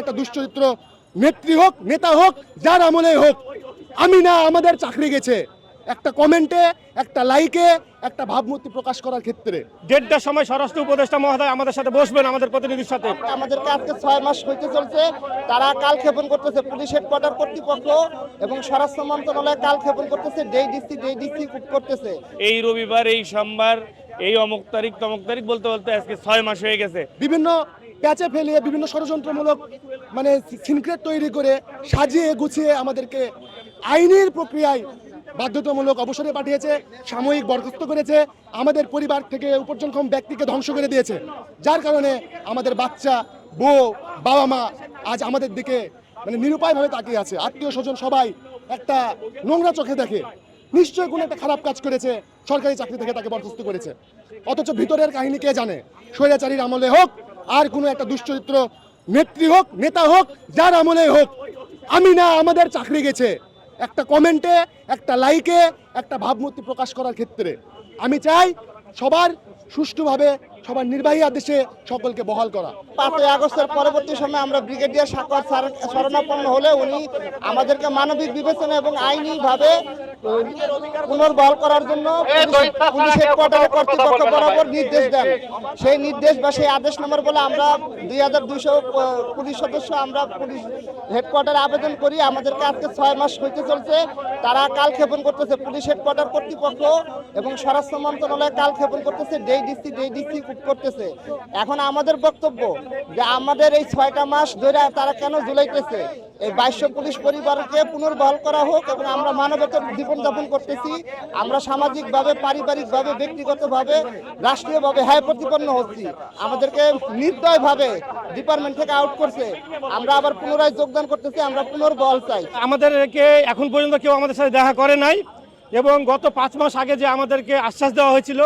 একটা দুশ্চরিত্র নেত্রী হোক, নেতা হোক, যার আমলেই হোক, আমি না আমাদের চাকরি গেছে একটা কমেন্টে, একটা লাইকে, একটা ভাবমূর্তি প্রকাশ করার ক্ষেত্রে 1:30টার সময় স্বরাষ্ট্র উপদেষ্টা মহোদয় আমাদের সাথে বসবেন, আমাদের প্রতিনিধির সাথে। আমাদেরকে আজকে 6 মাস হইতে চলছে, তারা কালক্ষেপণ করতেছে পুলিশ হেডকোয়ার্টার কর্তৃপক্ষ এবং স্বরাষ্ট্র মন্ত্রণালয় কালক্ষেপণ করতেছে, ডিসি করতেছে। এই রবিবার, এই সোমবার, এই অমুক তারিখ তমুক তারিখ বলতে বলতে আজকে 6 মাস হয়ে গেছে। বিভিন্ন প্যাচে ফেলিয়ে, বিভিন্ন ষড়যন্ত্রমূলক মানে সিনক্রেট তৈরি করে সাজিয়ে গুছিয়ে আমাদেরকে আইনের প্রক্রিয়ায় বাধ্যতামূলক অবসরে পাঠিয়েছে, সাময়িক বরখাস্ত করেছে, আমাদের পরিবার থেকে উপার্জনক্ষম ব্যক্তিকে ধ্বংস করে দিয়েছে, যার কারণে আমাদের বাচ্চা, বউ, বাবা মা আজ আমাদের দিকে মানে নিরুপায়ভাবে তাকিয়ে আছে। আত্মীয় স্বজন সবাই একটা নোংরা চোখে দেখে, নিশ্চয়ই কোনো একটা খারাপ কাজ করেছে, সরকারি চাকরি থেকে তাকে বরখাস্ত করেছে। অথচ ভিতরের কাহিনী কে জানে? স্বৈরাচারীর আমলে হোক, আর কোনো একটা দুশ্চরিত্র নেত্রী হোক, নেতা হোক, যার আমলেই হোক, আমি না আমাদের চাকরি গেছে একটা কমেন্টে, একটা লাইকে, একটা ভাবমূর্তি প্রকাশ করার ক্ষেত্রে আমি চাই সবার সুষ্ঠুভাবে, সবার নির্বাহী আদেশে সকলকে বহাল করা। 5ই আগস্টের পরবর্তী সময়ে আমরা ব্রিগেডিয়ার সাকর স্যার শরণাপন্ন হলে উনি আমাদেরকে মানবিক বিবেচনা এবং আইনিভাবে পুনর্বহাল করার জন্য পুলিশ হেডকোয়ার্টারের কর্তৃপক্ষ বরাবর নির্দেশ দেন। সেই নির্দেশ বা সেই আদেশ নাম্বার বলে আমরা 2200 পুলিশ সদস্য আমরা পুলিশ হেডকোয়ার্টারে আবেদন করি। আমাদেরকে আজকে 6 মাস হইতে চলছে, তারা কালক্ষেপণ করতেছে পুলিশ হেডকোয়ার্টার কর্তৃপক্ষ এবং স্বরাষ্ট্র মন্ত্রণালয় কালক্ষেপণ করতেছে, ডিসি করতেছে। এখন আমাদের বক্তব্য যে আমাদের এই 6টা মাস ধরে তারা কেন ঝুলাইতেছে, এই 2200 পুলিশ পরিবারকে পুনর্বহাল করা হোক এবং আমরা মানবতার জীবনযাপন করতেছি। আমরা সামাজিকভাবে, পারিবারিকভাবে, ব্যক্তিগতভাবে, রাষ্ট্রীয়ভাবে হায় প্রতিপন্ন হচ্ছি। আমাদেরকে নির্দয়ভাবে ডিপার্টমেন্ট থেকে আউট করছে, আমরা আবার পুনরায় যোগদান করতেছি, আমরা পুনর্বহাল চাই। আমাদেরকে এখন পর্যন্ত কেউ আমাদের সাথে দেখা করে নাই এবং গত 5 মাস আগে যে আমাদেরকে আশ্বাস দেওয়া হয়েছিল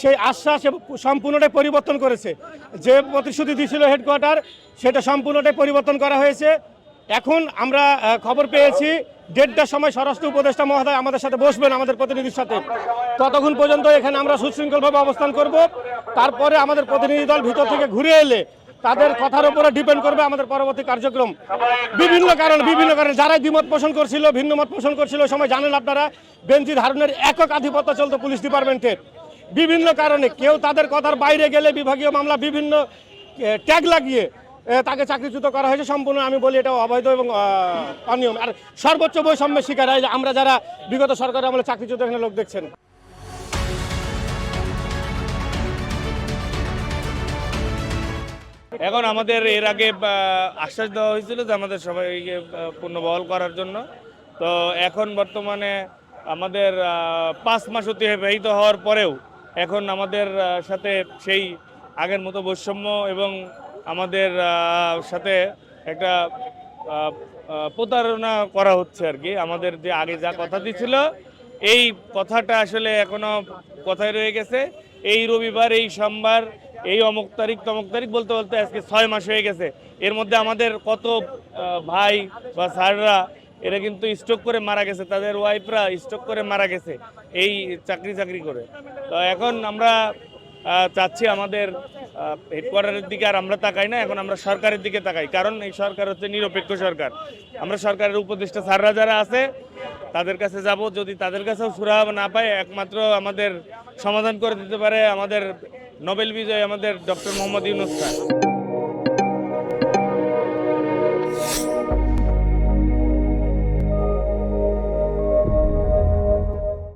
সেই আশ্বাস সম্পূর্ণটাই পরিবর্তন করেছে। যে প্রতিশ্রুতি দিয়েছিল হেডকোয়ার্টার, সেটা সম্পূর্ণটাই পরিবর্তন করা হয়েছে। এখন আমরা খবর পেয়েছি 1:30টার সময় স্বরাষ্ট্র উপদেষ্টা মহোদয় আমাদের সাথে বসবেন, আমাদের প্রতিনিধির সাথে। ততক্ষণ পর্যন্ত এখানে আমরা সুশৃঙ্খলভাবে অবস্থান করব। তারপরে আমাদের প্রতিনিধি দল ভিতর থেকে ঘুরে এলে তাদের কথার উপরে ডিপেন্ড করবে আমাদের পরবর্তী কার্যক্রম। বিভিন্ন কারণে যারা দ্বিমত পোষণ করছিল, ভিন্ন মত পোষণ করছিল, ওই সময় জানেন আপনারা বেনজির হারুনের একক আধিপত্য চলতো পুলিশ ডিপার্টমেন্টের। বিভিন্ন কারণে কেউ তাদের কথার বাইরে গেলে বিভাগীয় মামলা বিভিন্ন ট্যাগ লাগিয়ে তাকে চাকরিচ্যুত করা হয়েছে। সম্পূর্ণ আমি বলি এটা অবৈধ এবং অনিয়ম। আর সর্বোচ্চ বৈষম্যের শিকার হয় আমরা যারা বিগত সরকারের আমলে চাকরিচ্যুত এখানে লোক দেখছেন। এখন আমাদের এর আগে আশ্বাস দেওয়া হয়েছিল যে আমাদের সবাইকে পুনর্বহাল করার জন্য। তো এখন বর্তমানে আমাদের 5 মাস অতিবাহিত হওয়ার পরেও এখন আমাদের সাথে সেই আগের মতো বৈষম্য এবং আমাদের সাথে একটা প্রতারণা করা হচ্ছে আর কি। আমাদের যে আগে যা কথা দিছিল এই কথাটা আসলে এখনো কথাই রয়ে গেছে। এই রবিবার, এই সোমবার, এই অমুক তারিখ তমুক তারিখ বলতে বলতে আজকে 6 মাস হয়ে গেছে। এর মধ্যে আমাদের কত ভাই বা স্যাররা এরা কিন্তু স্ট্রোক করে মারা গেছে, তাদের ওয়াইফরা স্ট্রোক করে মারা গেছে এই চাকরি করে। তো এখন আমরা চাচ্ছি আমাদের হেডকোয়ার্টারের দিকে আর আমরা তাকাই না, এখন আমরা সরকারের দিকে তাকাই। কারণ এই সরকার হচ্ছে নিরপেক্ষ সরকার। আমরা সরকারের উপদেষ্টা স্যাররা যারা আছে তাদের কাছে যাব, যদি তাদের কাছেও সুরাহা না পাই, একমাত্র আমাদের সমাধান করে দিতে পারে আমাদের নোবেল বিজয়ী আমাদের ডক্টর মোহাম্মদ ইউনূস স্যার।